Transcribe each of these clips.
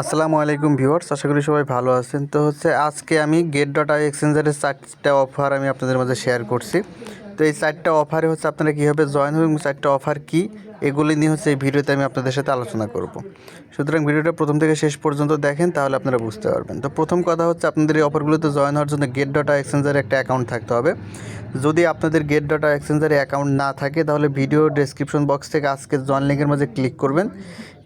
আসসালামু আলাইকুম ভিউয়ার্স, আশা করি সবাই ভালো আছেন। তো আজকে আমি get.io এক্সচেঞ্জারের 4টা অফার আমি আপনাদের মাঝে শেয়ার করছি। তো এই 4টা অফারে আপনারা কীভাবে জয়েন হবেন এবং 4টা অফার কী এগুলি নিয়ে এই ভিডিওতে আমি আপনাদের সাথে আলোচনা করব। সুতরাং ভিডিওটা প্রথম থেকে শেষ পর্যন্ত দেখেন, তাহলে আপনারা বুঝতে পারবেন। তো প্রথম কথা আপনাদের এই অফারগুলোতে জয়েন হওয়ার জন্য get.io এক্সচেঞ্জারে একটা অ্যাকাউন্ট থাকতে হবে। যদি আপনাদের get.io এক্সচেঞ্জারে অ্যাকাউন্ট না থাকে তাহলে ভিডিও ডেসক্রিপশন বক্স থেকে আজকে জয়েন লিঙ্কের মাঝে ক্লিক করবেন।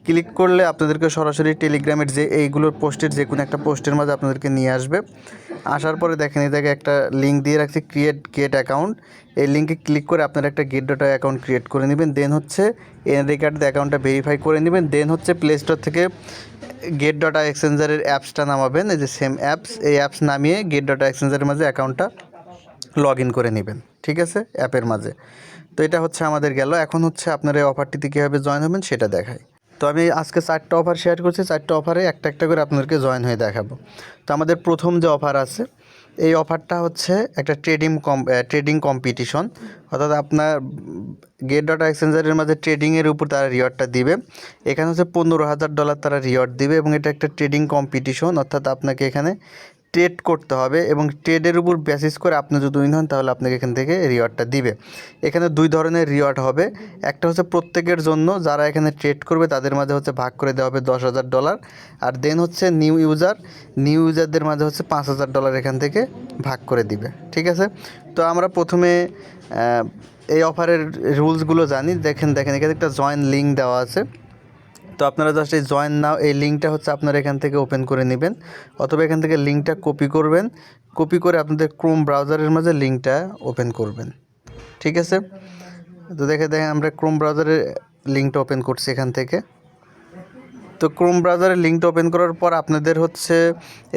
ক্লিক করলে আপনাদেরকে সরাসরি টেলিগ্রামের যে এইগুলোর পোস্টের যে কোনো একটা পোস্টের মাঝে আপনাদেরকে নিয়ে আসবে। আসার পরে দেখেন এই জায়গায় একটা লিঙ্ক দিয়ে রাখছি, ক্রিয়েট গেট অ্যাকাউন্ট। এই লিঙ্কে ক্লিক করে আপনারা একটা get.io অ্যাকাউন্ট ক্রিয়েট করে নেবেন। দেন এনআইডি কার্ড দিয়ে অ্যাকাউন্টটা ভেরিফাই করে নেবেন। দেন প্লে স্টোর থেকে get.io এক্সচেঞ্জারের অ্যাপসটা নামাবেন, এই যে সেম অ্যাপস, এই অ্যাপস নামিয়ে get.io এক্সচেঞ্জারের মাঝে অ্যাকাউন্টটা লগ ইন করে নেবেন। ঠিক আছে, অ্যাপের মাঝে। তো এটা আমাদের গেল। এখন আপনারা এই অফারটিতে কীভাবে জয়েন হবেন সেটা দেখায়। তো আমি আজকে 4টা অফার শেয়ার করছি, 4টা অফারে একটা একটা করে আপনাদেরকে জয়েন হয়ে দেখাবো। তো আমাদের প্রথম যে অফার আছে, এই অফারটা একটা ট্রেডিং কম্পিটিশন, অর্থাৎ আপনার get.io এক্সচেঞ্জারের মাঝে ট্রেডিংয়ের উপর তারা রিওয়ার্ডটা দিবে। এখানে $15,000 তারা রিওয়ার্ড দিবে এবং এটা একটা ট্রেডিং কম্পিটিশন, অর্থাৎ আপনাকে এখানে ট্রেড করতে হবে এবং ট্রেডের উপর বেসিস করে আপনি যদি উইন হন তাহলে আপনাকে এখান থেকে রিওয়ার্ডটা দিবে। এখানে 2 ধরনের রিওয়ার্ড হবে। একটা প্রত্যেকের জন্য, যারা এখানে ট্রেড করবে তাদের মাঝে ভাগ করে দেওয়া হবে $10,000, আর দেন নিউ ইউজারদের মাঝে $5,000 এখান থেকে ভাগ করে দিবে। ঠিক আছে, তো আমরা প্রথমে এই অফারের রুলসগুলো জানি। দেখেন এখানে একটা জয়েন লিঙ্ক দেওয়া আছে। তো আপনারা জাস্ট এই জয়েন নাও এই লিঙ্কটা আপনারা এখান থেকে ওপেন করে নেবেন, অথবা এখান থেকে লিঙ্কটা কপি করবেন। কপি করে আপনাদের ক্রোম ব্রাউজারের মাঝে লিঙ্কটা ওপেন করবেন। ঠিক আছে, তো দেখেন আমরা ক্রোম ব্রাউজারের লিঙ্কটা ওপেন করছি এখান থেকে। তো ক্রোম ব্রাউজারের লিঙ্কটা ওপেন করার পর আপনাদের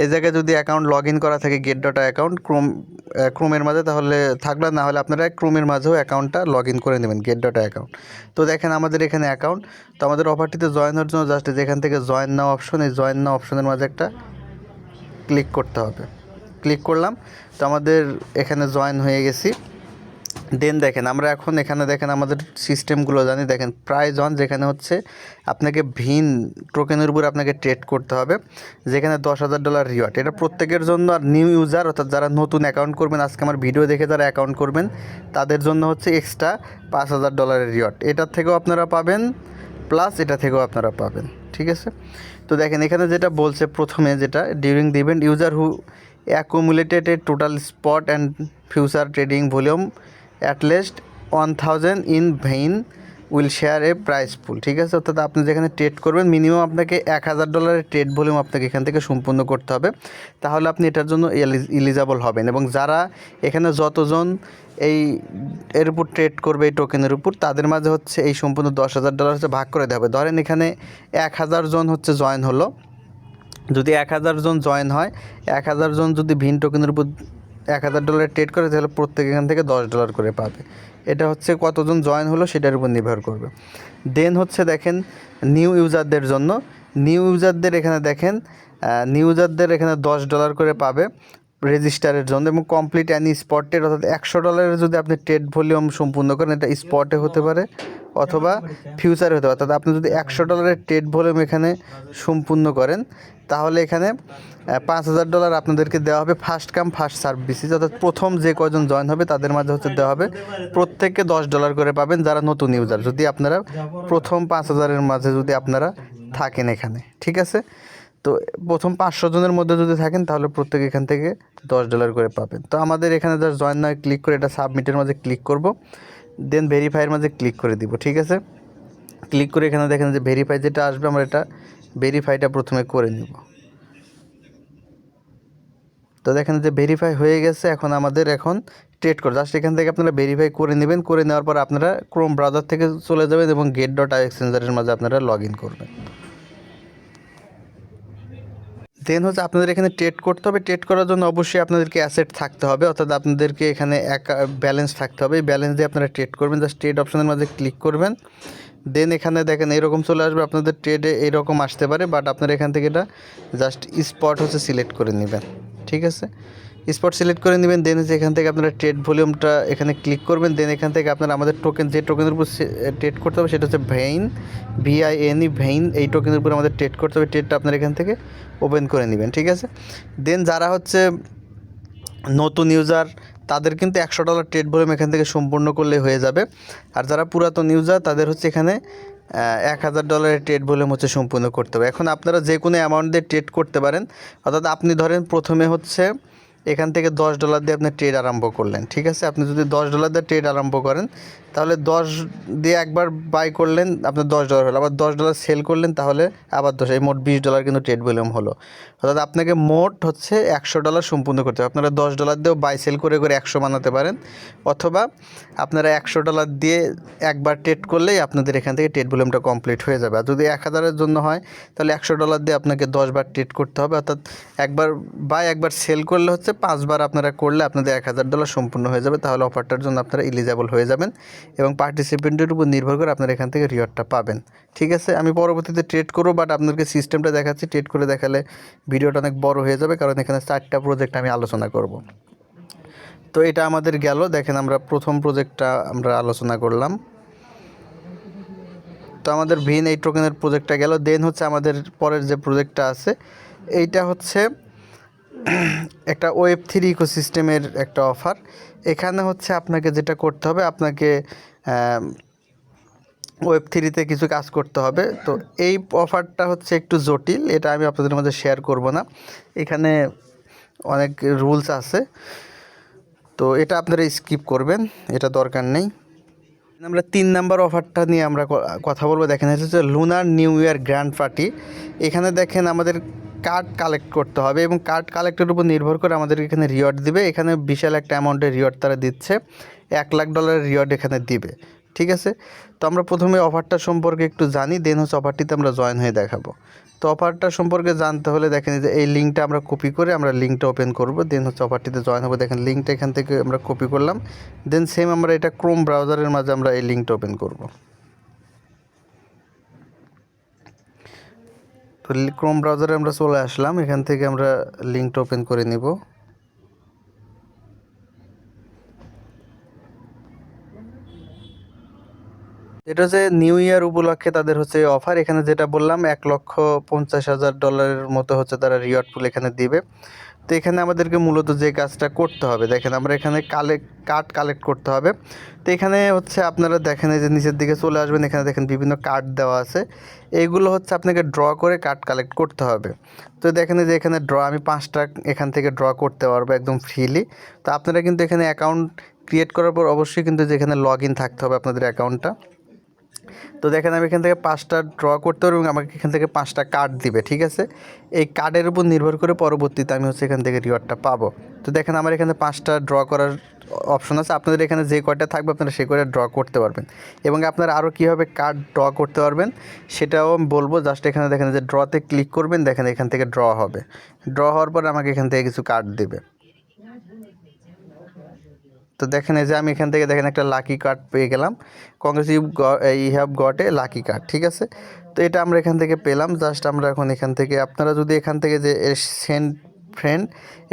এই জায়গায় যদি অ্যাকাউন্ট লগ ইন করা থাকে get.io অ্যাকাউন্ট ক্রোমের মাঝে, তাহলে থাকলে, না হলে আপনারা ক্রোমের মাঝেও অ্যাকাউন্টটা লগ ইন করে নেবেন get.io অ্যাকাউন্ট। তো দেখেন আমাদের এখানে অ্যাকাউন্ট। তো আমাদের অফারটিতে জয়েন হওয়ার জন্য জাস্ট যেখান থেকে জয়েন নাও অপশন, এই জয়েন নাও অপশনের মাঝে একটা ক্লিক করতে হবে। ক্লিক করলাম, তো আমাদের এখানে জয়েন হয়ে গেছি। দেন আমরা এখন এখানে আমাদের সিস্টেমগুলো জানি। দেখেন প্রাইজ অন, যেখানে আপনাকে ভিন টোকেনের উপর আপনাকে ট্রেড করতে হবে, যেখানে $10,000 রিওয়ার্ড। এটা প্রত্যেকের জন্য। আর নিউ ইউজার, অর্থাৎ যারা নতুন অ্যাকাউন্ট করবেন, আজকে আমার ভিডিও দেখে যারা অ্যাকাউন্ট করবেন তাদের জন্য এক্সট্রা $5,000 রিওয়ার্ড। এটার থেকেও আপনারা পাবেন, প্লাস এটা থেকেও আপনারা পাবেন। ঠিক আছে, তো দেখেন এখানে যেটা বলছে প্রথমে, যেটা during the event user who accumulated a total spot and future trading volume at least 1,000 in vain will share a price pool. ঠিক আছে, অর্থাৎ আপনি যেখানে ট্রেড করবেন মিনিমাম আপনাকে $1,000 ট্রেড ভলিউম আপনাকে এখান থেকে সম্পূর্ণ করতে হবে, তাহলে আপনি এটার জন্য এলিজিবল হবেন। এবং যারা এখানে যতজন এর উপর ট্রেড করবে এই টোকেনের উপর, তাদের মাঝে এই সম্পূর্ণ $10,000 ভাগ করে দেওয়া হবে। ধরেন এখানে 1,000 জন জয়েন হলো। যদি 1,000 জন জয়েন হয়, 1,000 জন যদি ভিন টোকেনের উপর $1,000 ট্রেড করে, তাহলে প্রত্যেক এখান থেকে $10 করে পাবে। এটা কতজন জয়েন হলো সেটার উপর নির্ভর করবে। দেন দেখেন নিউ ইউজারদের জন্য, নিউ ইউজারদের এখানে $10 করে পাবে রেজিস্টারের জন্য, এবং কমপ্লিট অ্যানি স্পটের, অর্থাৎ $100 যদি আপনি ট্রেড ভলিউম সম্পূর্ণ করেন, এটা স্পটে হতে পারে অথবা ফিউচারে হতে পারে। অর্থাৎ আপনি যদি $100 ট্রেড ভলিউম এখানে সম্পূর্ণ করেন, তাহলে এখানে $5,000 আপনাদেরকে দেওয়া হবে first come first serve basis, অর্থাৎ প্রথম যে কজন জয়েন হবে তাদের মাঝে দেওয়া হবে। প্রত্যেককে $10 করে পাবেন যারা নতুন ইউজার, যদি আপনারা প্রথম 5,000-এর মাঝে যদি আপনারা থাকেন এখানে। ঠিক আছে, তো প্রথম 500 জনের মধ্যে যদি থাকেন তাহলে প্রত্যেকে এখান থেকে $10 করে পাবেন। তো আমাদের এখানে জাস্ট জয়েন নয় ক্লিক করে এটা সাবমিটের মাঝে ক্লিক করব, দেন ভেরিফাইয়ের মাঝে ক্লিক করে দিব। ঠিক আছে, ক্লিক করে এখানে দেখেন যে ভেরিফাই যেটা আসবে, আমরা এটা ভেরিফাইটা প্রথমে করে নিব। তো দেখেন যে ভেরিফাই হয়ে গেছে। এখন আমাদের ট্রেড করে জাস্ট এখান থেকে আপনারা ভেরিফাই করে নেবেন। করে নেওয়ার পর আপনারা ক্রোম ব্রাউজার থেকে চলে যাবেন এবং get.io এক্সচেঞ্জারের মাঝে আপনারা লগ ইন করবেন। দেন আপনাদের এখানে ট্রেড করতে হবে। ট্রেড করার জন্য অবশ্যই আপনাদেরকে অ্যাসেট থাকতে হবে, অর্থাৎ আপনাদেরকে এখানে ব্যালেন্স থাকতে হবে। এই ব্যালেন্স দিয়ে আপনারা ট্রেড করবেন। জাস্ট ট্রেড অপশনের মাঝে ক্লিক করবেন। দেন এখানে দেখেন এরকম চলে আসবে, আপনাদের ট্রেডে এইরকম আসতে পারে, বাট আপনারা এখান থেকে এটা জাস্ট স্পট সিলেক্ট করে নেবেন। ঠিক আছে, স্পট সিলেক্ট করে নেবেন। দেন হচ্ছে এখান থেকে আপনারা ট্রেড ভলিউমটা এখানে ক্লিক করবেন। দেন এখান থেকে আপনারা আমাদের টোকেন, যে টোকেনের উপর ট্রেড করতে হবে সেটা হচ্ছে ভেইন, VINE, ভেইন। এই টোকেনের উপর আমাদের ট্রেড করতে হবে। ট্রেডটা আপনারা এখান থেকে ওপেন করে নেবেন, ঠিক আছে। দেন যারা হচ্ছে নতুন ইউজার তাদের কিন্তু $100 ট্রেড ভলিউম এখান থেকে সম্পূর্ণ করলে হয়ে যাবে। আর যারা পুরাতন ইউজার তাদের হচ্ছে এখানে $1000 ট্রেড ভলিউম হচ্ছে সম্পূর্ণ করতে হবে। এখন আপনারা যে কোনো অ্যামাউন্ট দিয়ে ট্রেড করতে পারেন। অর্থাৎ আপনি ধরেন প্রথমে হচ্ছে এখান থেকে $10 দিয়ে আপনি ট্রেড আরম্ভ করলেন, ঠিক আছে। আপনি যদি $10 দিয়ে ট্রেড আরম্ভ করেন তাহলে 10 দিয়ে একবার বাই করলেন, আপনার $10 হলো। আবার $10 সেল করলেন তাহলে আবার 10, এই মোট $20 কিন্তু ট্রেড ভলিউম হলো। অর্থাৎ আপনাকে মোট হচ্ছে $100 সম্পূর্ণ করতে হবে। আপনারা $10 দিয়েও বাই সেল করে করে 100 বানাতে পারেন, অথবা আপনারা $100 দিয়ে একবার ট্রেড করলেই আপনাদের এখান থেকে ট্রেড ভলিউমটা কমপ্লিট হয়ে যাবে। আর যদি 1000-এর জন্য হয় তাহলে $100 দিয়ে আপনাকে 10 বার ট্রেড করতে হবে। অর্থাৎ একবার বাই একবার সেল করলে হচ্ছে 5 বার আপনারা করলে আপনাদের $1000 সম্পূর্ণ হয়ে যাবে। তাহলে অফারটার জন্য আপনারা এলিজিবল হয়ে যাবেন এবং পার্টিসিপেন্টের উপর নির্ভর করে আপনারা এখান থেকে রিওয়ার্ডটা পাবেন, ঠিক আছে। আমি পরবর্তীতে ট্রেড করবো, বাট আপনাদেরকে সিস্টেমটা দেখাচ্ছি। ট্রেড করে দেখালে ভিডিওটা অনেক বড় হয়ে যাবে, কারণ এখানে 4টা প্রজেক্ট আমি আলোচনা করব। তো এটা আমাদের গেল। দেখেন আমরা প্রথম প্রজেক্টটা আমরা আলোচনা করলাম। তো আমাদের ভিন এই টোকেনের প্রজেক্টটা গেল। দেন হচ্ছে আমাদের পরের যে প্রজেক্টটা আছে এইটা হচ্ছে একটা Web3 ইকোসিস্টেমের একটা অফার। এখানে হচ্ছে আপনাকে যেটা করতে হবে, আপনাকে Web3-তে কিছু কাজ করতে হবে। তো এই অফারটা হচ্ছে একটু জটিল, এটা আমি আপনাদের মধ্যে শেয়ার করব না, এখানে অনেক রুলস আছে। তো এটা আপনারা স্কিপ করবেন, এটা দরকার নেই। আমরা 3 নাম্বার অফারটা নিয়ে আমরা কথা বলবো। দেখেন এটা হচ্ছে lunar new year grand party. এখানে দেখেন আমাদের কার্ড কালেক্ট করতে হবে এবং কার্ড কালেক্টের উপর নির্ভর করে আমাদের এখানে রিওয়ার্ড দিবে। এখানে বিশাল একটা অ্যামাউন্টের রিওয়ার্ড তারা দিচ্ছে, $1,00,000 রিওয়ার্ড এখানে দিবে, ঠিক আছে। তো আমরা প্রথমে অফারটা সম্পর্কে একটু জানি, দেন হচ্ছে অফারটিতে আমরা জয়েন হয়ে দেখাবো। তো অফারটা সম্পর্কে জানতে হলে দেখেন যে এই লিঙ্কটা আমরা কপি করে আমরা লিঙ্কটা ওপেন করব। দেন হচ্ছে অফারটিতে জয়েন হবে। দেখেন লিঙ্কটা এখান থেকে আমরা কপি করলাম। দেন সেম আমরা এটা ক্রোম ব্রাউজারের মাঝে আমরা এই লিঙ্কটা ওপেন করব। তো ক্রোম ব্রাউজারে আমরা চলে আসলাম, এখান থেকে আমরা লিঙ্কটা ওপেন করে নিব। এটা হচ্ছে নিউ ইয়ার উপলক্ষে তাদের হচ্ছে অফার। এখানে যেটা বললাম $1,50,000 মতো হচ্ছে তারা রিওয়ার্ড পুল এখানে দিবে। তো এখানে আমাদেরকে মূলত যে কাজটা করতে হবে, দেখেন আমরা এখানে কার্ড কালেক্ট করতে হবে। তো এখানে হচ্ছে আপনারা দেখেন এই যে নিচের দিকে চলে আসবেন, এখানে দেখেন বিভিন্ন কার্ড দেওয়া আছে। এইগুলো হচ্ছে আপনাকে ড্র করে কার্ড কালেক্ট করতে হবে। তো দেখেন যে এখানে ড্র, আমি 5টা এখান থেকে ড্র করতে পারবো একদম ফ্রিলি। তো আপনারা কিন্তু এখানে অ্যাকাউন্ট ক্রিয়েট করার পর অবশ্যই কিন্তু যেখানে লগ ইন থাকতে হবে আপনাদের অ্যাকাউন্টটা। তো দেখেন আমি এখান থেকে 5টা ড্র করতে পারবো এবং আমাকে এখান থেকে 5টা কার্ড দিবে, ঠিক আছে। এই কার্ডের উপর নির্ভর করে পরবর্তীতে আমি হচ্ছে এখান থেকে রিওয়ার্ডটা পাবো। তো দেখেন আমার এখানে 5টা ড্র করার অপশন আছে। আপনাদের এখানে যে কয়টা থাকবে আপনারা সে কয়টা ড্র করতে পারবেন এবং আপনারা আরও কীভাবে কার্ড ড্র করতে পারবেন সেটাও আমি বলবো। জাস্ট এখানে দেখেন যে ড্রতে ক্লিক করবেন, দেখেন এখান থেকে ড্র হবে। ড্র হওয়ার পর আমাকে এখান থেকে কিছু কার্ড দেবে। তো দেখেন এই যে আমি এখান থেকে দেখেন একটা লাকি কার্ড পেয়ে গেলাম। Congrats, you have got a lucky card, ঠিক আছে। তো এটা আমরা এখান থেকে পেলাম। জাস্ট আমরা এখন এখান থেকে আপনারা যদি এখান থেকে যে সেন্ড ফ্রেন্ড,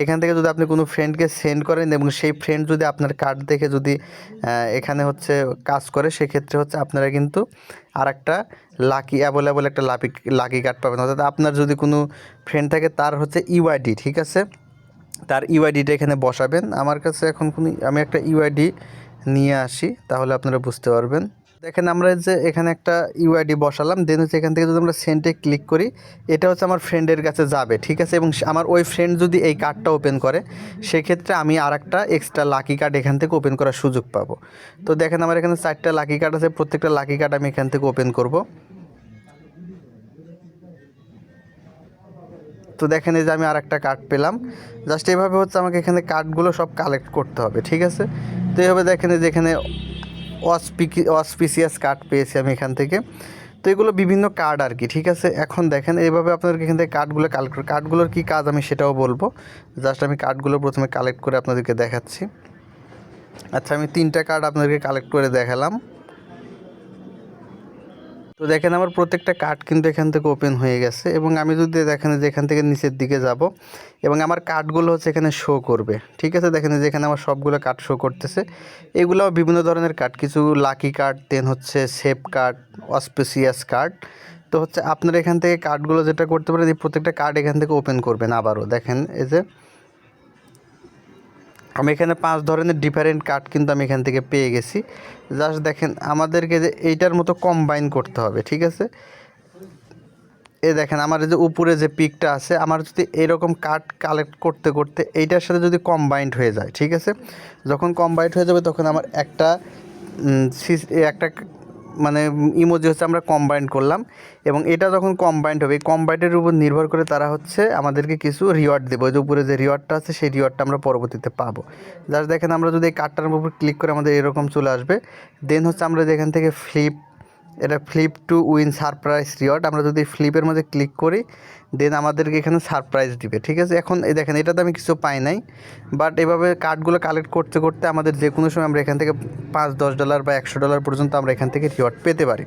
এখান থেকে যদি আপনি কোনো ফ্রেন্ডকে সেন্ড করেন এবং সেই ফ্রেন্ড যদি আপনার কার্ড দেখে যদি এখানে হচ্ছে কাজ করে, সেক্ষেত্রে হচ্ছে আপনারা কিন্তু আর একটা লাকি অ্যাভেলেবল একটা লাকি কার্ড পাবেন। অর্থাৎ আপনার যদি কোনো ফ্রেন্ড থাকে তার হচ্ছে ইউআইডি, ঠিক আছে, তার ইউআইডিটা এখানে বসাবেন। আমার কাছে এখন আমি একটা ইউআইডি নিয়ে আসি, তাহলে আপনারা বুঝতে পারবেন। দেখেন আমরা যে এখানে একটা ইউআইডি বসালাম। দেন হচ্ছে এখান থেকে যদি আমরা সেন্ডে ক্লিক করি, এটা হচ্ছে আমার ফ্রেন্ডের কাছে যাবে, ঠিক আছে। এবং আমার ওই ফ্রেন্ড যদি এই কার্ডটা ওপেন করে, সেক্ষেত্রে আমি আর একটা এক্সট্রা লাকি কার্ড এখান থেকে ওপেন করার সুযোগ পাবো। তো দেখেন আমার এখানে 4টা লাকি কার্ড আছে, প্রত্যেকটা লাকি কার্ড আমি এখান থেকে ওপেন করব। তো দেখেন এই যে আমি আর একটা কার্ড পেলাম। জাস্ট এইভাবে হচ্ছে আমাকে এখানে কার্ডগুলো সব কালেক্ট করতে হবে, ঠিক আছে। তো এইভাবে দেখেন যে এখানে অসপিসিয়াস কার্ড পেয়েছি আমি এখান থেকে। তো এগুলো বিভিন্ন কার্ড আর কি, ঠিক আছে। এখন দেখেন এইভাবে আপনাদেরকে এখান থেকে কার্ডগুলো কালেক্ট করে, কার্ডগুলোর কী কাজ আমি সেটাও বলবো। জাস্ট আমি কার্ডগুলো প্রথমে কালেক্ট করে আপনাদেরকে দেখাচ্ছি। আচ্ছা, আমি 3টা কার্ড আপনাদেরকে কালেক্ট করে দেখালাম। তো তো দেখেন আমার প্রত্যেকটা কার্ড কিন্তু এখান থেকে ওপেন হয়ে গেছে, এবং আমি যদি দেখেন যে এখান থেকে নিচের দিকে যাব এবং আমার কার্ডগুলো হচ্ছে এখানে শো করবে। ঠিক আছে, দেখেন যে এখানে আমার সবগুলো কার্ড শো করতেছে। এগুলো বিভিন্ন ধরনের কার্ড, কিছু লাকি কার্ড, দেন হচ্ছে সেফ কার্ড, অস্পেসিয়াস কার্ড। তো হচ্ছে আপনারা এখান থেকে কার্ডগুলো যেটা করতে পারেন, এই প্রত্যেকটা কার্ড এখান থেকে ওপেন করবেন। আবারও দেখেন এই যে আমি এখানে 5 ধরনের ডিফারেন্ট কার্ড কিন্তু আমি এখান থেকে পেয়ে গেছি। জাস্ট দেখেন আমাদেরকে যে এইটার মতো কম্বাইন করতে হবে। ঠিক আছে, এই দেখেন আমার যে উপরে যে পিকটা আছে, আমার যদি এরকম কার্ড কালেক্ট করতে করতে এইটার সাথে যদি কম্বাইন্ড হয়ে যায়, ঠিক আছে, যখন কম্বাইন্ড হয়ে যাবে তখন আমার একটা একটা মানে ইমোজি হচ্ছে আমরা কম্বাইন্ড করলাম, এবং এটা যখন কম্বাইন্ড হবে এই কম্বাইন্ডের উপর নির্ভর করে তারা হচ্ছে আমাদেরকে কিছু রিওয়ার্ড দেবো। যে উপরে যে রিওয়ার্ডটা আছে সেই রিওয়ার্ডটা আমরা পরবর্তীতে পাবো। জাস্ট দেখেন আমরা যদি এই কার্ডটার উপর ক্লিক করে আমাদের এরকম চলে আসবে। দেন হচ্ছে আমরা যেখান থেকে এটা flip to win surprise reward, আমরা যদি ফ্লিপের মধ্যে ক্লিক করি দেন আমাদেরকে এখানে সারপ্রাইজ দিবে। ঠিক আছে, এখন এই দেখেন এটাতে আমি কিছু পাই নাই, বাট এভাবে কার্ডগুলো কালেক্ট করতে করতে আমাদের যে কোনো সময় আমরা এখান থেকে $5-10 বা $100 পর্যন্ত আমরা এখান থেকে রিওয়ার্ড পেতে পারি।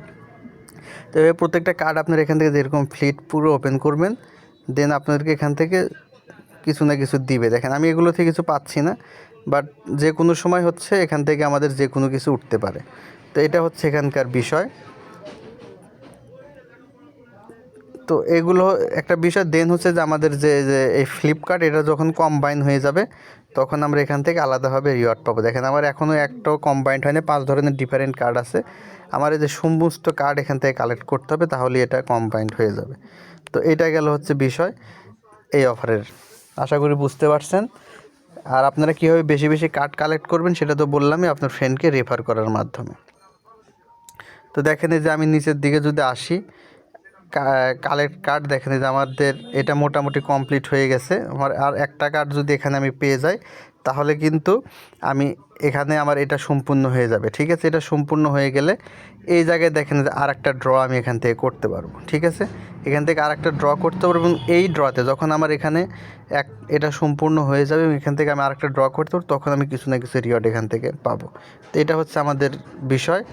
তো এভাবে প্রত্যেকটা কার্ড আপনার এখান থেকে যেরকম ফ্লিট পুরো ওপেন করবেন, দেন আপনাদেরকে এখান থেকে কিছু না কিছু দিবে। দেখেন আমি এগুলো থেকে কিছু পাচ্ছি না, বাট যে কোনো সময় হচ্ছে এখান থেকে আমাদের যে কোনো কিছু উঠতে পারে। তো এটা হচ্ছে এখানকার বিষয়। তো এগুলো একটা বিষয়। দেন হচ্ছে যে আমাদের যে যে এই ফ্লিপকার্ট এটা যখন কম্বাইন হয়ে যাবে তখন আমরা এখান থেকে আলাদাভাবে রিওয়ার্ড পাবো। দেখেন আমার এখনও একটাও কম্বাইন্ড হয়নি, 5 ধরনের ডিফারেন্ট কার্ড আছে। আমার এই যে সমস্ত কার্ড এখান থেকে কালেক্ট করতে হবে, তাহলে এটা কম্বাইন্ড হয়ে যাবে। তো এটা গেল হচ্ছে বিষয় এই অফারের। আশা করি বুঝতে পারছেন। আর আপনারা কীভাবে বেশি বেশি কার্ড কালেক্ট করবেন সেটা তো বললামই, আপনার ফ্রেন্ডকে রেফার করার মাধ্যমে। তো দেখেন এই যে আমি নিচের দিকে যদি আসি, কালেক্ট কার্ড দেখেন যে আমাদের এটা মোটামুটি কমপ্লিট হয়ে গেছে। আমার আর একটা কার্ড যদি এখানে আমি পেয়ে যাই তাহলে কিন্তু আমি এখানে আমার এটা সম্পূর্ণ হয়ে যাবে। ঠিক আছে, এটা সম্পূর্ণ হয়ে গেলে এই জায়গায় দেখেন যে আর একটা ড্র আমি এখান থেকে করতে পারবো। ঠিক আছে, এখান থেকে আর একটা ড্র করতে পারবো, এবং এই ড্রতে যখন আমার এখানে এটা সম্পূর্ণ হয়ে যাবে এবং এখান থেকে আমি আর একটা ড্র করতে পারবো, তখন আমি কিছু না কিছু রিওয়ার্ড এখান থেকে পাবো। তো এটা হচ্ছে আমাদের বিষয়।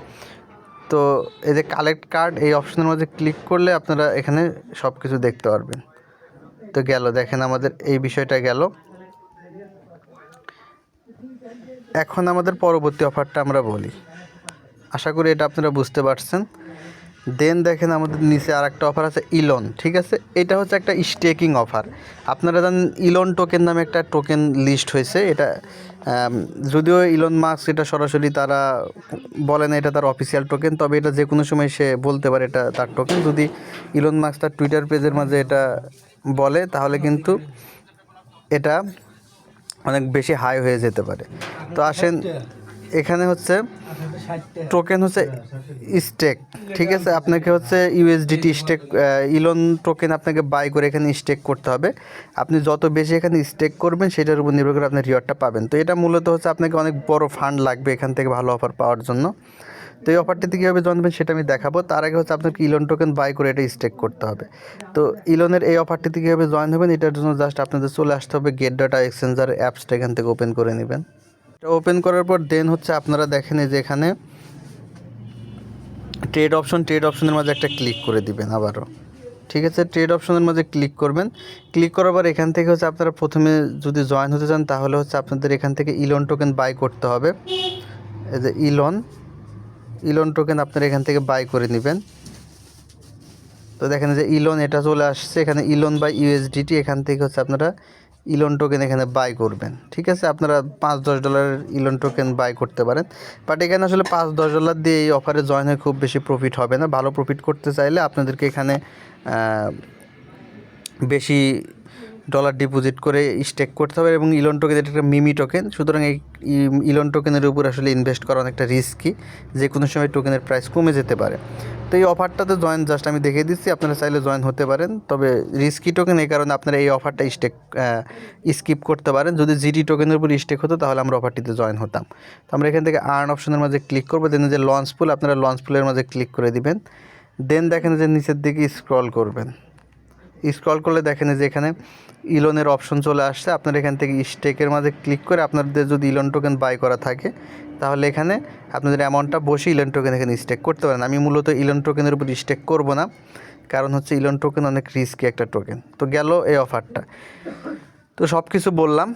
তো এই যে কালেক্ট কার্ড এই অপশনের মধ্যে ক্লিক করলে আপনারা এখানে সব কিছু দেখতে পারবেন। তো গেল, দেখেন আমাদের এই বিষয়টা গেল। এখন আমাদের পরবর্তী অফারটা আমরা বলি। আশা করি এটা আপনারা বুঝতে পারছেন। দেন দেখেন আমাদের নিচে আর একটা অফার আছে ইলন। ঠিক আছে, এটা হচ্ছে একটা স্টেকিং অফার। আপনারা জানেন ইলন টোকেন নামে একটা টোকেন লিস্ট হয়েছে। এটা যদিও ইলন মাস্ক এটা সরাসরি তারা বলে না এটা তার অফিসিয়াল টোকেন, তবে এটা যে কোনো সময় সে বলতে পারে এটা তার টোকেন। যদি ইলন মাস্ক তার টুইটার পেজের মাঝে এটা বলে তাহলে কিন্তু এটা অনেক বেশি হাই হয়ে যেতে পারে। তো আসেন, এখানে হচ্ছে টোকেন হচ্ছে স্টেক। ঠিক আছে, আপনাকে হচ্ছে ইউএসডিটি স্টেক ইলন টোকেন আপনাকে বাই করে এখানে স্টেক করতে হবে। আপনি যত বেশি এখানে স্টেক করবেন সেটার উপর নির্ভর করে আপনি রিওয়ার্ডটা পাবেন। তো এটা মূলত হচ্ছে আপনাকে অনেক বড় ফান্ড লাগবে এখান থেকে ভালো অফার পাওয়ার জন্য। তো এই অফারটিতে কীভাবে জানবেন সেটা আমি দেখাবো। তার আগে হচ্ছে আপনাকে ইলন টোকেন বাই করে এটা স্টেক করতে হবে। তো ইলনের এই অফারটিতে কীভাবে জয়েন হবেন এটার জন্য জাস্ট আপনাদের চলে আসতে হবে get.exchanger অ্যাপসটা এখান থেকে ওপেন করে নেবেন। এটা ওপেন করার পর দেন হচ্ছে আপনারা দেখেন যে এখানে ট্রেড অপশনের মাঝে একটা ক্লিক করে দিবেন আবারও। ঠিক আছে, ট্রেড অপশনের মাঝে ক্লিক করবেন। ক্লিক করার পর এখান থেকে হচ্ছে আপনারা প্রথমে যদি জয়েন হতে চান তাহলে হচ্ছে আপনাদের এখান থেকে ইলন টোকেন বাই করতে হবে। এই যে ইলন টোকেন আপনারা এখান থেকে বাই করে নেবেন। তো দেখেন যে ইলন এটা চলে আসছে, এখানে ইলন বাই ইউএসডিটি, এখান থেকে হচ্ছে আপনারা ইলন টোকেন এখানে বাই করবেন। ঠিক আছে, আপনারা $5-10 ইলন টোকেন বাই করতে পারেন, বাট এখানে আসলে $5-10 দিয়ে এই অফারে জয়েন হয়ে খুব বেশি প্রফিট হবে না। ভালো প্রফিট করতে চাইলে আপনাদেরকে এখানে বেশি ডলার ডিপোজিট করে স্টেক করতে হবে, এবং ইলন টোকেন এটা একটা মিমি টোকেন, সুতরাং এই ইলন টোকেনের উপর আসলে ইনভেস্ট করা অনেকটা রিস্কি, যে কোনো সময় টোকেনের প্রাইস কমে যেতে পারে। তো এই অফারটাতে জয়েন জাস্ট আমি দেখিয়ে দিচ্ছি, আপনারা চাইলে জয়েন হতে পারেন, তবে রিস্কি টোকেন এই কারণে আপনারা এই অফারটা স্কিপ করতে পারেন। যদি জিডি টোকেনের উপর স্টেক হতো তাহলে আমরা অফারটিতে জয়েন হতাম। তো আমরা এখান থেকে আর্ন অপশনের মাঝে ক্লিক করবো, দেন যে লঞ্চ পুল, আপনারা লঞ্চ পুলের মাঝে ক্লিক করে দিবেন। দেন দেখেন যে নিচের দিকে স্ক্রল করবেন। স্ক্রল করলে দেখেন যে এখানে ইলনের অপশন চলে আসছে। আপনারা এখান থেকে স্টেকের মাঝে ক্লিক করে আপনাদের যদি ইলন টোকেন বাই করা থাকে তাহলে এখানে আপনাদের অ্যামাউন্টটা বসে ইলন টোকেন এখানে স্টেক করতে পারেন। আমি মূলত ইলন টোকেনের উপর স্টেক করব না, কারণ হচ্ছে ইলন টোকেন অনেক রিস্কি একটা টোকেন। তো গেল এই অফারটা। তো সব কিছু বললাম,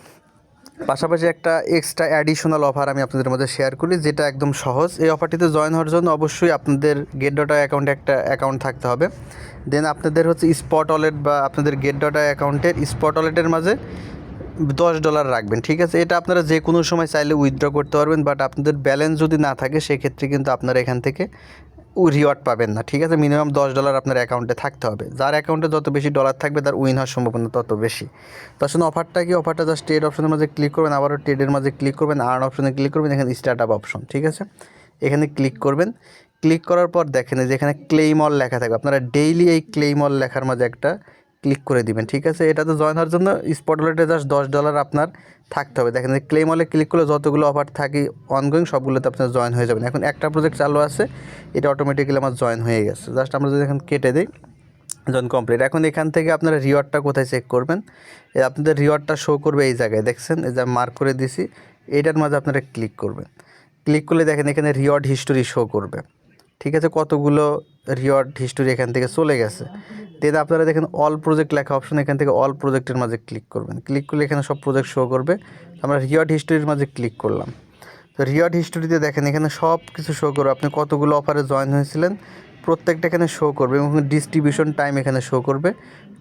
পাশাপাশি একটা এক্সট্রা অ্যাডিশনাল অফার আমি আপনাদের মধ্যে শেয়ার করি, যেটা একদম সহজ। এই অফারটিতে জয়েন হওয়ার জন্য অবশ্যই আপনাদের গেট ডট আই অ্যাকাউন্টে একটা অ্যাকাউন্ট থাকতে হবে। দেন আপনাদের হচ্ছে স্পট ওয়ালেট বা আপনাদের গেট ডট আই অ্যাকাউন্টের স্পট ওয়ালেটের মাঝে $10 রাখবেন, ঠিক আছে? এটা আপনারা যে কোনো সময় চাইলে উইথড্র করতে পারবেন, বাট আপনাদের ব্যালেন্স যদি না থাকে সেক্ষেত্রে কিন্তু আপনারা এখান থেকে রিওয়ার্ড পাবেন না, ঠিক আছে? মিনিমাম $10 আপনার অ্যাকাউন্টে থাকতে হবে। যার অ্যাকাউন্টে যত বেশি ডলার থাকবে তার উইন হওয়ার সম্ভাবনা তত বেশি। তো আসলে অফারটা কি, অফারটা জাস্ট ট্রেড অপশনের মাঝে ক্লিক করবেন, আবারও ট্রেডের মাঝে ক্লিক করবেন, আর্ন অপশনে ক্লিক করবেন, এখানে স্টার্ট আপ অপশন, ঠিক আছে? এখানে ক্লিক করবেন। ক্লিক করার পর দেখেন যে এখানে ক্লেইম অল লেখা থাকবে, আপনারা ডেইলি এই ক্লেইম অল লেখার মাঝে একটা ক্লিক করে দিবেন, ঠিক আছে? এটাতে জয়েন হওয়ার জন্য স্পট ওয়ালেটে জাস্ট $10 আপনার থাকতে হবে। দেখেন ক্লেম অলে ক্লিক করলে যতগুলো অফার থাকে অনগোয়িং সবগুলোতে আপনার জয়েন হয়ে যাবেন। এখন একটা প্রজেক্ট চালু আছে, এটা অটোমেটিক্যালি আমার জয়েন হয়ে গেছে। জাস্ট আমরা যদি এখন কেটে দিই, জয়েন কমপ্লিট। এখন এখান থেকে আপনারা রিওয়ার্ডটা কোথায় চেক করবেন, আপনাদের রিওয়ার্ডটা শো করবে এই জায়গায়, দেখছেন এই যে মার্ক করে দিছি, এইটার মাঝে আপনারা ক্লিক করবেন। ক্লিক করলে দেখেন এখানে রিওয়ার্ড হিস্টোরি শো করবে, ঠিক আছে? কতগুলো রিওয়ার্ড হিস্টোরি এখান থেকে চলে গেছে। দেন আপনারা দেখেন অল প্রজেক্ট লেখা অপশন, এখান থেকে অল প্রজেক্টের মাঝে ক্লিক করবেন। ক্লিক করলে এখানে সব প্রজেক্ট শো করবে। আমরা রিওয়ার্ড হিস্টোরির মাঝে ক্লিক করলাম। তো রিওয়ার্ড হিস্টোরিতে দেখেন এখানে সব কিছু শো করবে, আপনি কতগুলো অফারে জয়েন হয়েছিলেন প্রত্যেকটা এখানে শো করবে, এবং ডিস্ট্রিবিউশন টাইম এখানে শো করবে,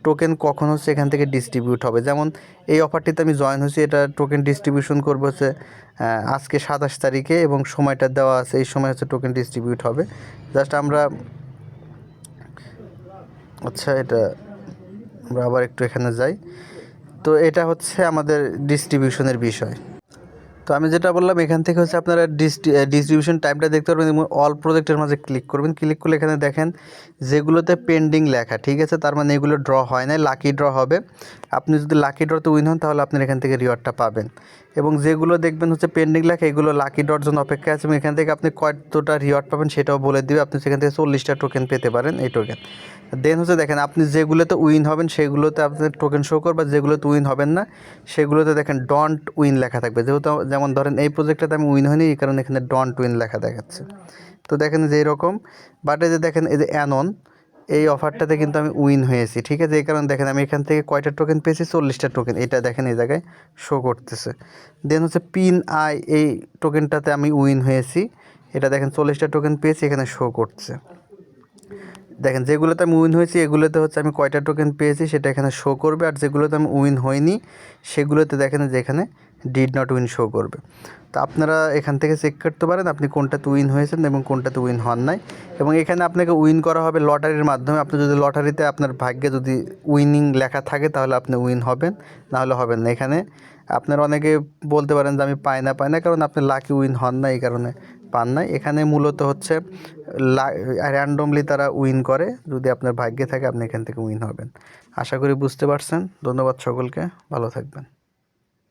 টোকেন কখন হচ্ছে এখান থেকে ডিস্ট্রিবিউট হবে। যেমন এই অফারটিতে আমি জয়েন হয়েছি, এটা টোকেন ডিস্ট্রিবিউশন করবে হচ্ছে আজকে 27 তারিখে, এবং সময়টা দেওয়া আছে, এই সময় হচ্ছে টোকেন ডিস্ট্রিবিউট হবে। জাস্ট আমরা আচ্ছা, এটা আমরা আবার একটু এখানে যাই। তো এটা হচ্ছে আমাদের ডিস্ট্রিবিউশনের বিষয়। তো আমি যেটা বললাম, এখান থেকে হচ্ছে আপনারা ডিস্ট্রিবিউশন টাইপটা দেখতে পারবেন, এবং অল প্রজেক্টের মাঝে ক্লিক করবেন। ক্লিক করলে এখানে দেখেন যেগুলোতে পেন্ডিং লেখা, ঠিক আছে? তার মানে এগুলো ড্র হয় না, লাকি ড্র হবে। আপনি যদি লাকি ড্রতে উইন হন তাহলে আপনার এখান থেকে রিওয়ার্ডটা পাবেন। এবং যেগুলো দেখবেন হচ্ছে পেন্ডিং লেখা, এগুলো লাকি ড্রর জন্য অপেক্ষা আছে, এবং এখান থেকে আপনি কতটা রিওয়ার্ড পাবেন সেটাও বলে দিবে। আপনি সেখান থেকে 40টা টোকেন পেতে পারেন, এই টোকেন। দেন হচ্ছে দেখেন আপনি যেগুলোতে উইন হবেন সেগুলোতে আপনার টোকেন শো করবে, যেগুলোতে উইন হবেন না সেগুলোতে দেখেন ডন্ট উইন লেখা থাকবে। যেহেতু যেমন ধরেন এই প্রজেক্টটাতে আমি উইন হইনি, এই কারণে এখানে ডন্ট উইন লেখা দেখাচ্ছে। তো দেখেন যে এরকম, বাট এই যে দেখেন এই যে অ্যানন, এই অফারটাতে কিন্তু আমি উইন হয়েছি, ঠিক আছে? এই কারণে দেখেন আমি এখান থেকে কয়টা টোকেন পেয়েছি, 40টা টোকেন, এটা দেখেন এই জায়গায় শো করতেছে। দেন হচ্ছে পিন আই, এই টোকেনটাতে আমি উইন হয়েছি, এটা দেখেন 40টা টোকেন পেয়েছি, এখানে শো করছে। দেখেন যেগুলোতে আমি উইন হয়েছি এগুলোতে হচ্ছে আমি কয়টা টোকেন পেয়েছি সেটা এখানে শো করবে, আর যেগুলোতে আমি উইন হইনি সেগুলোতে দেখেন যে এখানে ডিড নট উইন শো করবে। তো আপনারা এখান থেকে চেক করতে পারেন আপনি কোনটাতে উইন হয়েছেন এবং কোনটাতে উইন হন নাই। এবং এখানে আপনাকে উইন করা হবে লটারির মাধ্যমে। আপনি যদি লটারিতে আপনার ভাগ্যে যদি উইনিং লেখা থাকে তাহলে আপনি উইন হবেন, না হলে হবেন না। এখানে আপনারা অনেকে বলতে পারেন যে আমি পাই না, কারণ আপনি লাকি উইন হন না, এই কারণে পান নাই। এখানে মূলত হচ্ছে র্যান্ডমলি তারা উইন করে, যদি আপনার ভাগ্যে থাকে আপনি এখান থেকে উইন হবেন। আশা করি বুঝতে পারছেন। ধন্যবাদ সকলকে, ভালো থাকবেন।